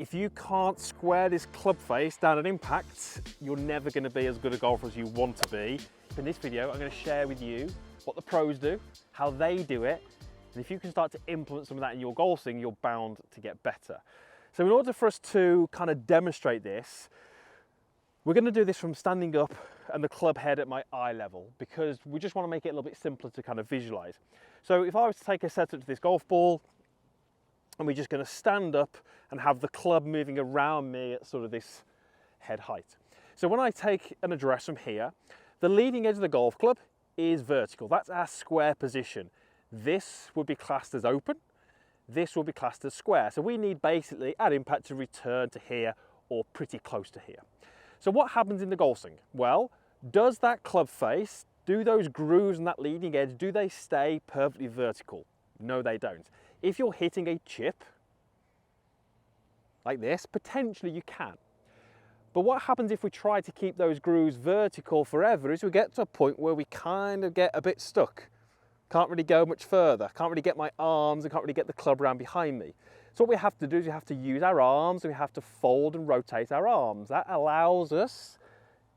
If you can't square this club face down at impact, you're never going to be as good a golfer as you want to be. In this video, I'm going to share with you what the pros do, how they do it, and if you can start to implement some of that in your golf swing, you're bound to get better. So in order for us to kind of demonstrate this, we're going to do this from standing up and the club head at my eye level, because we just want to make it a little bit simpler to kind of visualize. So if I was to take a setup to this golf ball, and we're just going to stand up and have the club moving around me at sort of this head height. So when I take an address from here, the leading edge of the golf club is vertical. That's our square position. This would be classed as open. This will be classed as square. So we need basically at impact to return to here or pretty close to here. So what happens in the golf swing? Well, does that club face, do those grooves and that leading edge, do they stay perfectly vertical? No, they don't. If you're hitting a chip like this, potentially you can. But what happens if we try to keep those grooves vertical forever is we get to a point where we kind of get a bit stuck. Can't really go much further. Can't really get my arms. I can't really get the club around behind me. So what we have to do is we have to use our arms, and we have to fold and rotate our arms. That allows us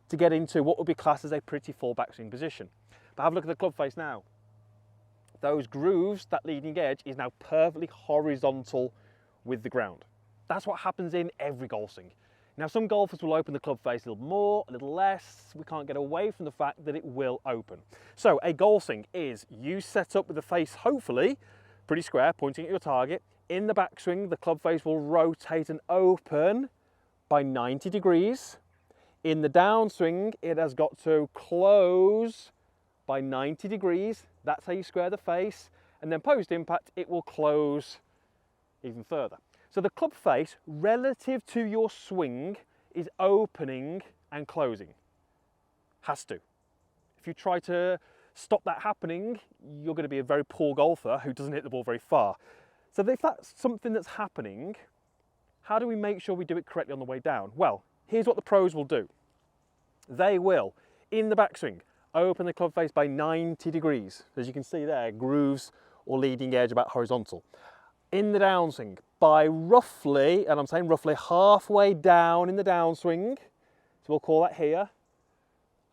to get into what would be classed as a pretty full backswing position. But have a look at the club face now. Those grooves, that leading edge is now perfectly horizontal with the ground. That's what happens in every golf swing. Now some golfers will open the club face a little more, a little less. We can't get away from the fact that it will open. So a golf swing is you set up with the face hopefully pretty square, pointing at your target. In the backswing, the club face will rotate and open by 90 degrees. In the downswing, it has got to close by 90 degrees. That's how you square the face. And then post impact, it will close even further. So the club face relative to your swing is opening and closing. Has to. If you try to stop that happening, you're going to be a very poor golfer who doesn't hit the ball very far. So if that's something that's happening, how do we make sure we do it correctly on the way down? Well, here's what the pros will do. They will, in the backswing, open the club face by 90 degrees. As you can see there, grooves or leading edge about horizontal. In the downswing, by roughly, and I'm saying roughly halfway down in the downswing, so we'll call that here,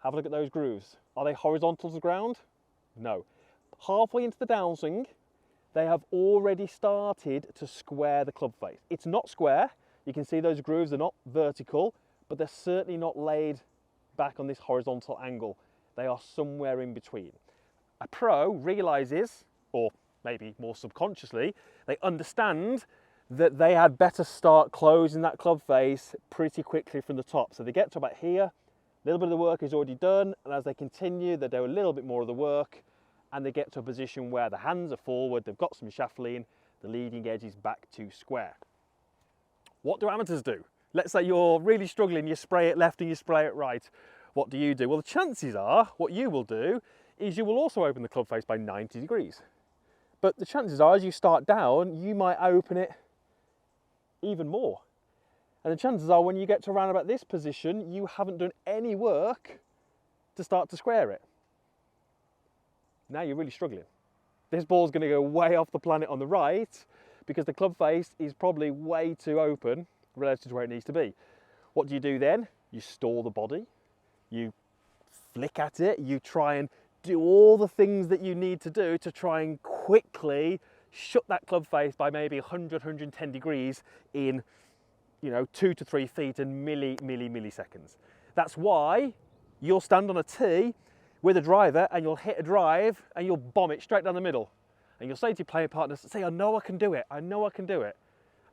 have a look at those grooves. Are they horizontal to the ground? No. Halfway into the downswing, they have already started to square the club face. It's not square. You can see those grooves are not vertical, but they're certainly not laid back on this horizontal angle. They are somewhere in between. A pro realizes, or maybe more subconsciously, they understand that they had better start closing that club face pretty quickly from the top. So they get to about here, a little bit of the work is already done, and as they continue, they do a little bit more of the work, and they get to a position where the hands are forward, they've got some shaft lean, the leading edge is back to square. What do amateurs do? Let's say you're really struggling, you spray it left and you spray it right. What do you do? Well, the chances are, what you will do is you will also open the club face by 90 degrees. But the chances are, as you start down, you might open it even more. And the chances are, when you get to around about this position, you haven't done any work to start to square it. Now you're really struggling. This ball's going to go way off the planet on the right because the club face is probably way too open relative to where it needs to be. What do you do then? You stall the body. You flick at it, you try and do all the things that you need to do to try and quickly shut that club face by maybe 100, 110 degrees in, 2 to 3 feet and milliseconds. That's why you'll stand on a tee with a driver and you'll hit a drive and you'll bomb it straight down the middle. And you'll say to your playing partners, say, I know I can do it, I know I can do it.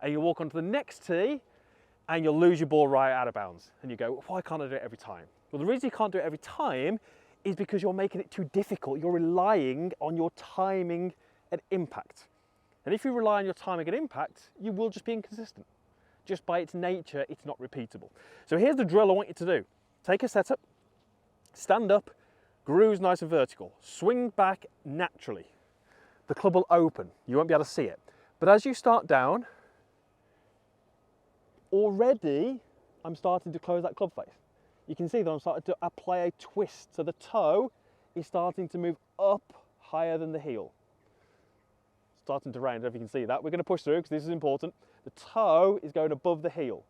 And you walk onto the next tee and you'll lose your ball right out of bounds. And you go, why can't I do it every time? Well, the reason you can't do it every time is because you're making it too difficult. You're relying on your timing and impact. And if you rely on your timing and impact, you will just be inconsistent. Just by its nature, it's not repeatable. So here's the drill I want you to do. Take a setup, stand up, grooves nice and vertical, swing back naturally. The club will open. You won't be able to see it. But as you start down, already I'm starting to close that club face. You can see that I'm starting to apply a twist. So the toe is starting to move up higher than the heel. starting to rain, I don't know if you can see that. We're going to push through because this is important. The toe is going above the heel,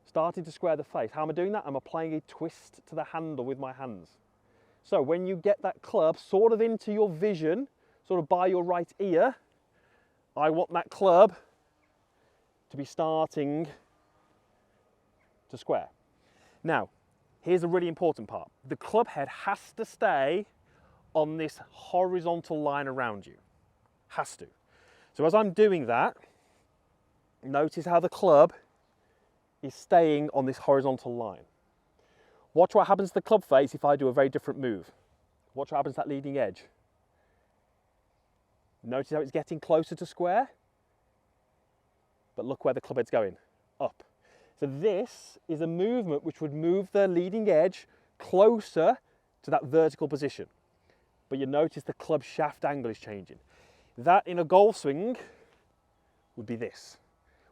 starting to square the face. How am I doing that? I'm applying a twist to the handle with my hands. So when you get that club sort of into your vision, sort of by your right ear, I want that club to be starting to square. Now, here's a really important part. The club head has to stay on this horizontal line around you. Has to. So as I'm doing that, notice how the club is staying on this horizontal line. Watch what happens to the club face if I do a very different move. Watch what happens to that leading edge. Notice how it's getting closer to square, but look where the club head's going, up. So this is a movement which would move the leading edge closer to that vertical position. But you notice the club shaft angle is changing. That in a golf swing would be this,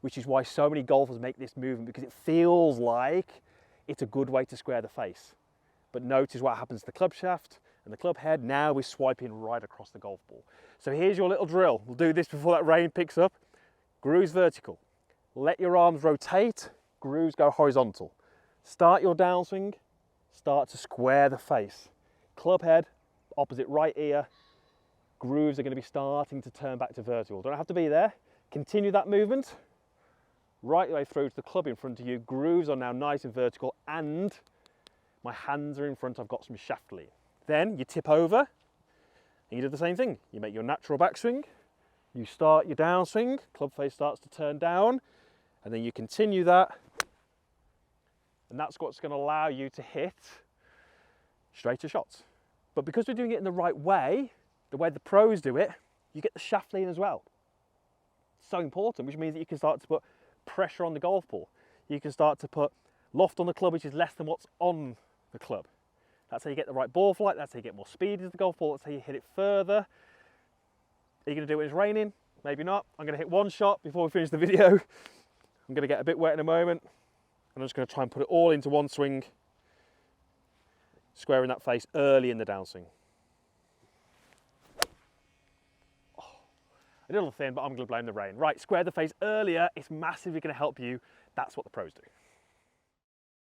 which is why so many golfers make this movement, because it feels like it's a good way to square the face. But notice what happens to the club shaft and the club head. Now we're swiping right across the golf ball. So here's your little drill. We'll do this before that rain picks up. Grooves vertical. Let your arms rotate. Grooves go horizontal. Start your downswing. Start to square the face. Club head, opposite right ear. Grooves are going to be starting to turn back to vertical. Don't have to be there. Continue that movement. Right way through to the club in front of you. Grooves are now nice and vertical, and my hands are in front. I've got some shaft lean. Then you tip over and you do the same thing. You make your natural backswing. You start your downswing. Club face starts to turn down, and then you continue that. And that's what's going to allow you to hit straighter shots. But because we're doing it in the right way, the way the pros do it, you get the shaft lean as well. So important, which means that you can start to put pressure on the golf ball. You can start to put loft on the club, which is less than what's on the club. That's how you get the right ball flight. That's how you get more speed into the golf ball. That's how you hit it further. Are you going to do it when it's raining? Maybe not. I'm going to hit one shot before we finish the video. I'm going to get a bit wet in a moment. And I'm just going to try and put it all into one swing, squaring that face early in the downswing. A little thin, but I'm going to blame the rain. Right, square the face earlier. It's massively going to help you. That's what the pros do.